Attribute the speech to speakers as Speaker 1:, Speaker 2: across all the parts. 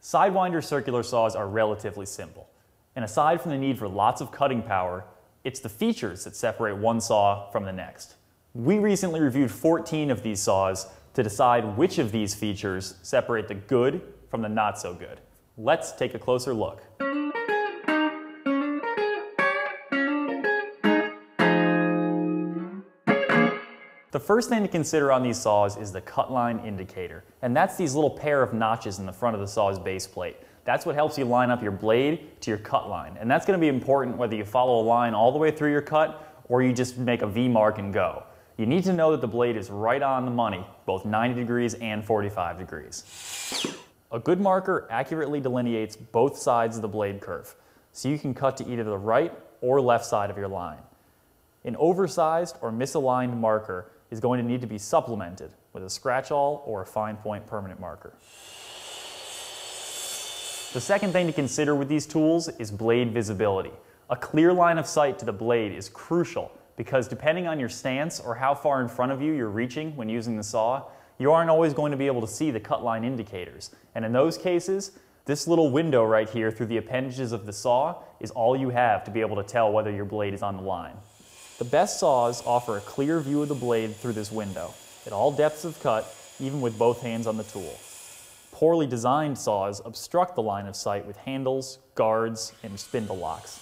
Speaker 1: Sidewinder circular saws are relatively simple, and aside from the need for lots of cutting power, it's the features that separate one saw from the next. We recently reviewed 14 of these saws to decide which of these features separate the good from the not so good. Let's take a closer look. The first thing to consider on these saws is the cut line indicator, and that's these little pair of notches in the front of the saw's base plate. That's what helps you line up your blade to your cut line, and that's going to be important whether you follow a line all the way through your cut or you just make a V mark and go. You need to know that the blade is right on the money, both 90 degrees and 45 degrees. A good marker accurately delineates both sides of the blade curve, so you can cut to either the right or left side of your line. An oversized or misaligned marker is going to need to be supplemented with a scratch-all or a fine point permanent marker. The second thing to consider with these tools is blade visibility. A clear line of sight to the blade is crucial because depending on your stance or how far in front of you you're reaching when using the saw, you aren't always going to be able to see the cut line indicators. And in those cases, this little window right here through the appendages of the saw is all you have to be able to tell whether your blade is on the line. The best saws offer a clear view of the blade through this window, at all depths of cut, even with both hands on the tool. Poorly designed saws obstruct the line of sight with handles, guards, and spindle locks.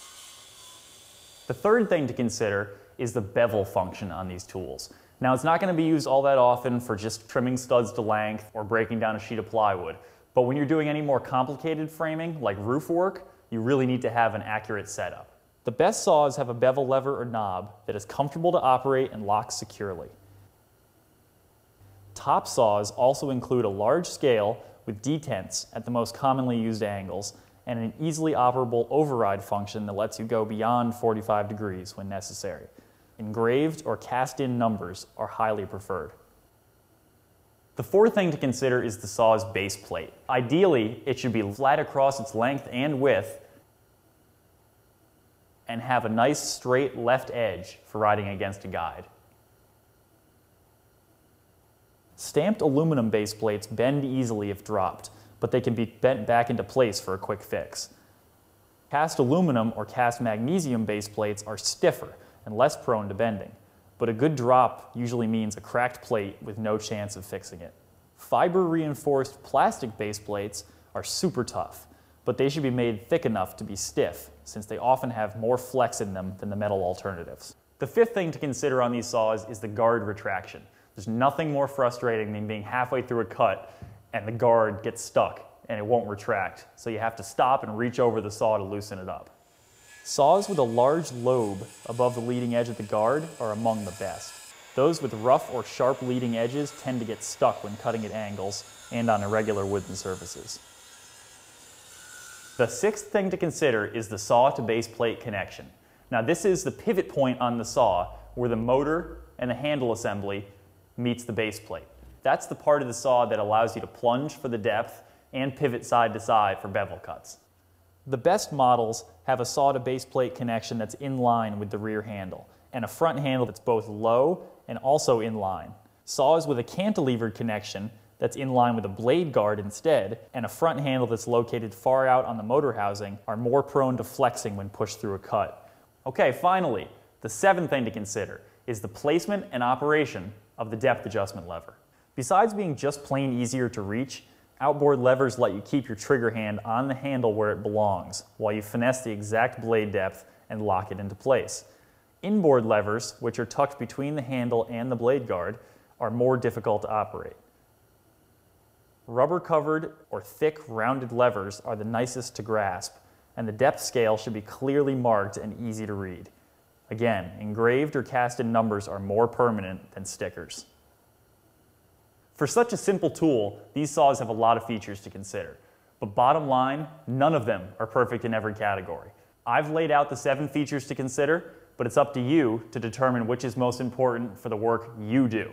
Speaker 1: The third thing to consider is the bevel function on these tools. Now, it's not going to be used all that often for just trimming studs to length or breaking down a sheet of plywood, but when you're doing any more complicated framing, like roof work, you really need to have an accurate setup. The best saws have a bevel lever or knob that is comfortable to operate and locks securely. Top saws also include a large scale with detents at the most commonly used angles and an easily operable override function that lets you go beyond 45 degrees when necessary. Engraved or cast-in numbers are highly preferred. The fourth thing to consider is the saw's base plate. Ideally, it should be flat across its length and width and have a nice straight left edge for riding against a guide. Stamped aluminum base plates bend easily if dropped, but they can be bent back into place for a quick fix. Cast aluminum or cast magnesium base plates are stiffer and less prone to bending, but a good drop usually means a cracked plate with no chance of fixing it. Fiber-reinforced plastic base plates are super tough, but they should be made thick enough to be stiff, since they often have more flex in them than the metal alternatives. The fifth thing to consider on these saws is the guard retraction. There's nothing more frustrating than being halfway through a cut and the guard gets stuck and it won't retract, so you have to stop and reach over the saw to loosen it up. Saws with a large lobe above the leading edge of the guard are among the best. Those with rough or sharp leading edges tend to get stuck when cutting at angles and on irregular wooden surfaces. The sixth thing to consider is the saw to base plate connection. Now, this is the pivot point on the saw where the motor and the handle assembly meets the base plate. That's the part of the saw that allows you to plunge for the depth and pivot side to side for bevel cuts. The best models have a saw to base plate connection that's in line with the rear handle and a front handle that's both low and also in line. Saws with a cantilevered connection that's in line with a blade guard instead, and a front handle that's located far out on the motor housing are more prone to flexing when pushed through a cut. Okay, finally, the seventh thing to consider is the placement and operation of the depth adjustment lever. Besides being just plain easier to reach, outboard levers let you keep your trigger hand on the handle where it belongs, while you finesse the exact blade depth and lock it into place. Inboard levers, which are tucked between the handle and the blade guard, are more difficult to operate. Rubber-covered or thick, rounded levers are the nicest to grasp, and the depth scale should be clearly marked and easy to read. Again, engraved or cast-in numbers are more permanent than stickers. For such a simple tool, these saws have a lot of features to consider. But bottom line, none of them are perfect in every category. I've laid out the 7 features to consider, but it's up to you to determine which is most important for the work you do.